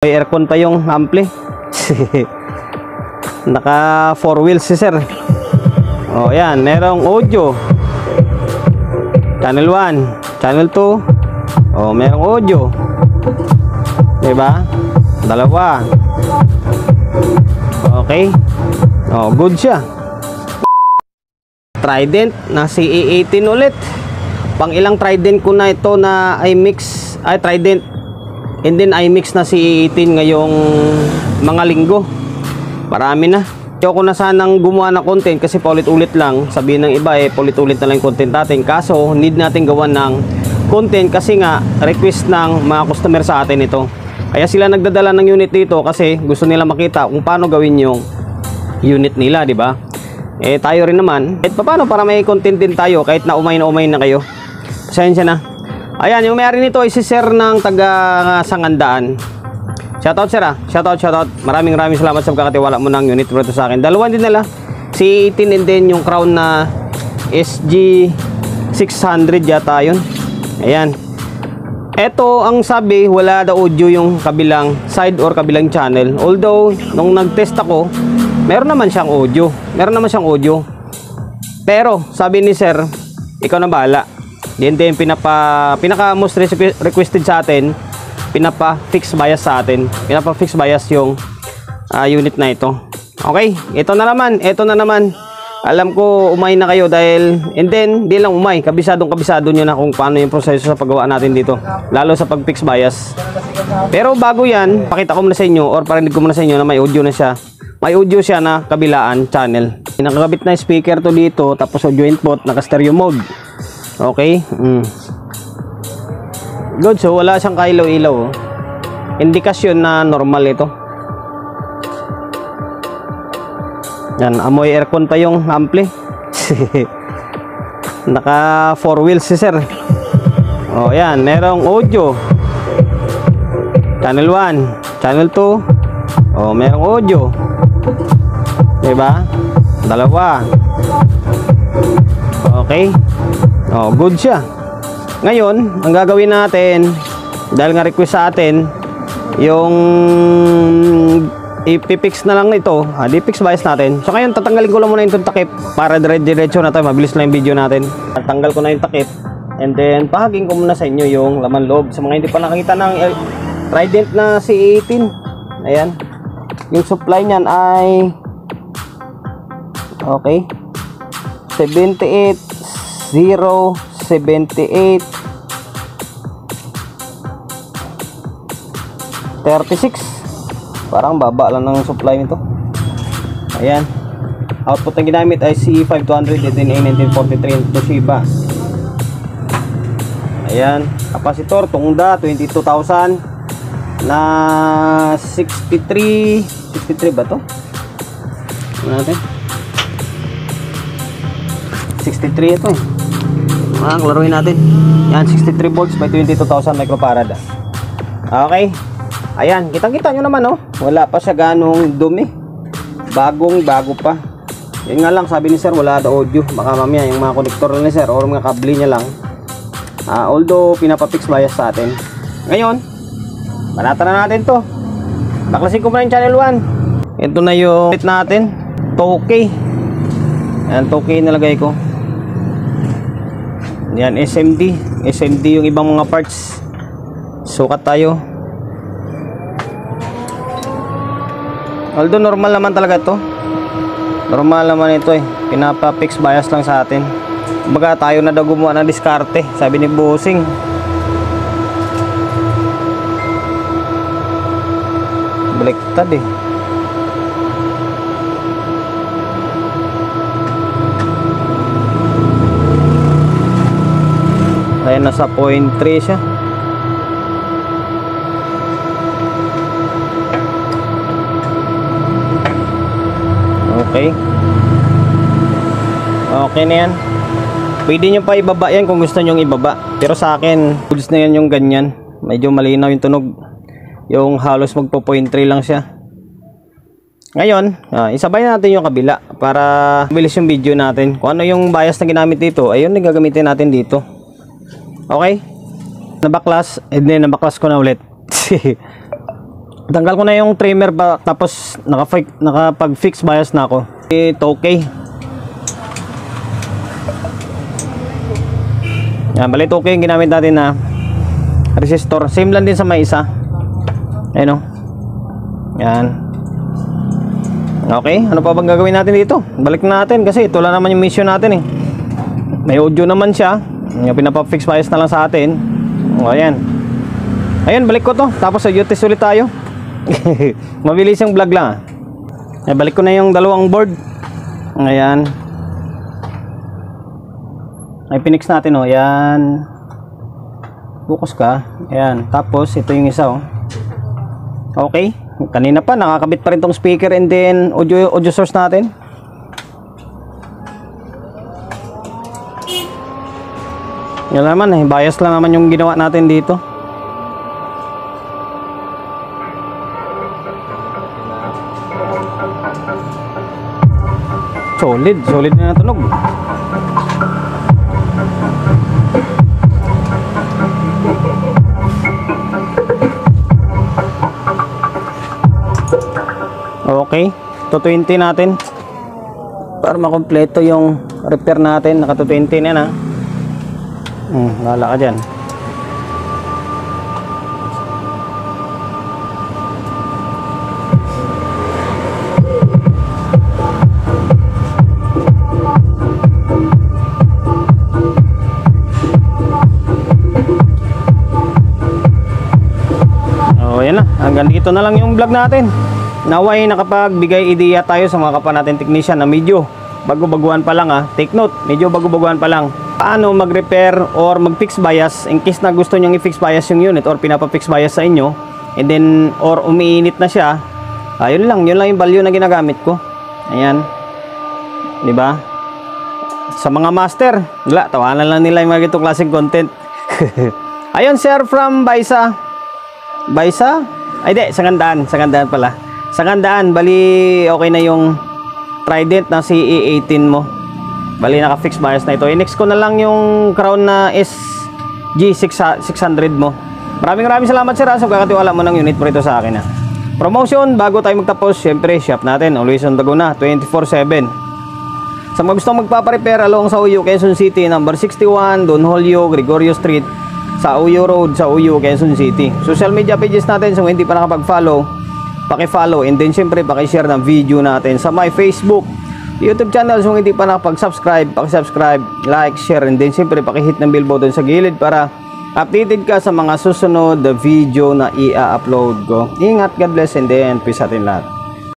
May aircon pa yung ampli. Naka 4 wheels si sir. Oh, yan, merong audio. Channel 1, channel 2. Oh, merong audio. 'Di ba? Dalawa. Okay. Oh, good siya. Trident na CE18 ulit. Pang ilang Trident ko na ito na iMix, Trident. And then iMix na CE18 ngayong mga linggo. Marami na. Ayoko na sanang gumawa ng content kasi paulit-ulit lang. Sabihin ng iba paulit-ulit na lang yung content natin. Kaso need natin gawan ng content kasi nga request ng mga customer sa atin ito. Kaya sila nagdadala ng unit dito kasi gusto nila makita kung paano gawin yung unit nila, di ba? Tayo rin naman, paano para may content din tayo kahit na umay na kayo. Pasensya na. Ayan, yung may-ari nito ay si Sir ng taga Sangandaan. Shoutout sir shoutout. Maraming salamat sa pagkakatiwala mo ng unit dito sa akin. Dalawa din nila. Si 18 and then yung Crown na SG 600 yata yun. Ayan. Ito ang sabi, wala daw audio yung kabilang side or kabilang channel. Although, nung nag-test ako, meron naman siyang audio. Pero, sabi ni sir, ikaw na bahala. Yan din pinaka most requested sa atin, pinapa-fix bias sa atin. Pinapa-fix bias yung unit na ito. Okay, ito na naman. Alam ko umay na kayo dahil, and then di lang umay, kabisado nyo na kung paano yung proseso sa paggawa natin dito, lalo sa pag-fix bias. Pero bago yan, pakita ko muna sa inyo or parinig ko muna sa inyo na may audio na siya. May audio siya na kabilaan channel. Nakakabit na speaker to dito, tapos audio input, naka stereo mode. Okay. Good, so wala siyang kailaw-ilaw. Indikasyon na normal ito. Yan, amoy aircon pa yung ampli. Naka 4 wheels si sir. Oh, yan, merong audio. Channel 1, channel 2. Oh, merong audio. 'Di ba? Dalawa. Okay. Oh, good siya. Ngayon, ang gagawin natin, dahil nga request sa atin, yung ipipix na lang ito, di-fix bias natin. So ngayon, tatanggalin ko lang muna yung takip para diretso na tayo, mabilis lang yung video natin. Tatanggal ko na yung takip, and then pahaging ko muna sa inyo yung laman loob. Sa mga hindi pa nakakita ng Trident na CE18, ayan, yung supply niyan ay okay, 78 36. Parang baba lang ng supply nito. Ayan. Output na ginamit ay CE5200 and then A1943 Toshiba. Ayan. Capacitor Tongda 22,000 na 63 ba to? Ano natin? 63 ito eh. Klaruhin natin. Yan, 63 volts by 22,000 microfarad. Okay. Ayan, kitang-kita nyo naman, oh. Wala pa siya ganong dumi. Bago pa. Yan nga lang, sabi ni sir, wala daw audio. Baka mamaya yung mga konektor ni sir or mga kable niya lang. Although, pinapa-fix bias sa atin. Ngayon, banatan na natin to. Baklasin ko muna yung channel 1. Ito na yung ulit natin. 2K. Ayan, 2K nalagay ko. Yan, SMD yung ibang mga parts. Sukat tayo. Although normal naman talaga to. Normal naman ito eh. Pinapa-fix bias lang sa atin. Baga tayo na daw gumawa ng diskarte, sabi ni Bossing. Baliktad eh. Ayan, nasa 0.3 siya. Okay. Okay na yan. Pwede nyo pa ibaba yan kung gusto nyo ibaba. Pero sa akin, goods na yan yung ganyan. Medyo malinaw yung tunog. Yung halos magpo 0.3 lang siya. Ngayon, isabay natin yung kabila para mabilis yung video natin. Kung ano yung bias na ginamit dito, ayun yung gagamitin natin dito. Okay? Nabaklas, and then nabaklas ko na ulit. Tanggal ko na yung trimmer ba, tapos nakapag-fix bias na ako. Ito okay. Yan, bali okay yung ginamit natin na resistor. Same lang din sa may isa. Ayun o. Yan. Okay, ano pa bang gagawin natin dito? Balik na natin kasi ito lang naman yung mission natin eh. May audio naman siya. Yung pinapa-fix bias na lang sa atin. O ayan. Ayan, balik ko to. Tapos audio test ulit tayo. Mabilis yung vlog lang ah. Ay, balik ko na yung dalawang board. Ayan. Ay, pinix natin oh. Ayan. Focus ka. Ayan. Tapos ito yung isa oh. Okay. Kanina pa nakakabit pa rin tong speaker and then audio source natin. Yan naman eh. Bias lang naman yung ginawa natin dito. Solid na tunog. Okay, 220 natin para makompleto yung repair natin. Naka 220 na na. Lala ka dyan. Yan na, hanggang dito na lang yung vlog natin. Naway nakapagbigay ideya tayo sa mga kapwa natin technician na medyo bago-baguhan pa lang Take note, medyo bago-baguhan pa lang. Paano mag-repair or mag-fix bias in case na gusto nyong i-fix bias yung unit or pinapa-fix bias sa inyo and then or umiinit na siya. Yun lang yung value na ginagamit ko. Ayan. 'Di ba? Sa mga master, wala, tawanan lang nila yung mga ganitong klaseng content. Ayun, sir from Baisa. Baisa? Ay di, Sangandaan pala. Sangandaan, bali okay na yung Trident na CE18 mo. Bali naka-fix bias na ito. I-next ko na lang yung Crown na SG600 mo. Maraming salamat sir sa kakatiwala mo ng unit mo rito sa akin Promotion, bago tayo magtapos, syempre shop natin always on the go na, 24/7. Sa mga gustong magpaparepair along sa Uyo, Quezon City, number 61, Don Julio, Gregorio Street, sa Uyo Road, sa Uyo, Quezon City. Social media pages natin, so hindi pa nakapag-follow, paki-follow, and then syempre paki-share ng video natin sa my Facebook, YouTube channel. So hindi pa nakapag-subscribe, paki-subscribe, like, share, and then syempre paki-hit ng bell button sa gilid para updated ka sa mga susunod na video na i-upload ko. Ingat, God bless, and then peace atin lahat.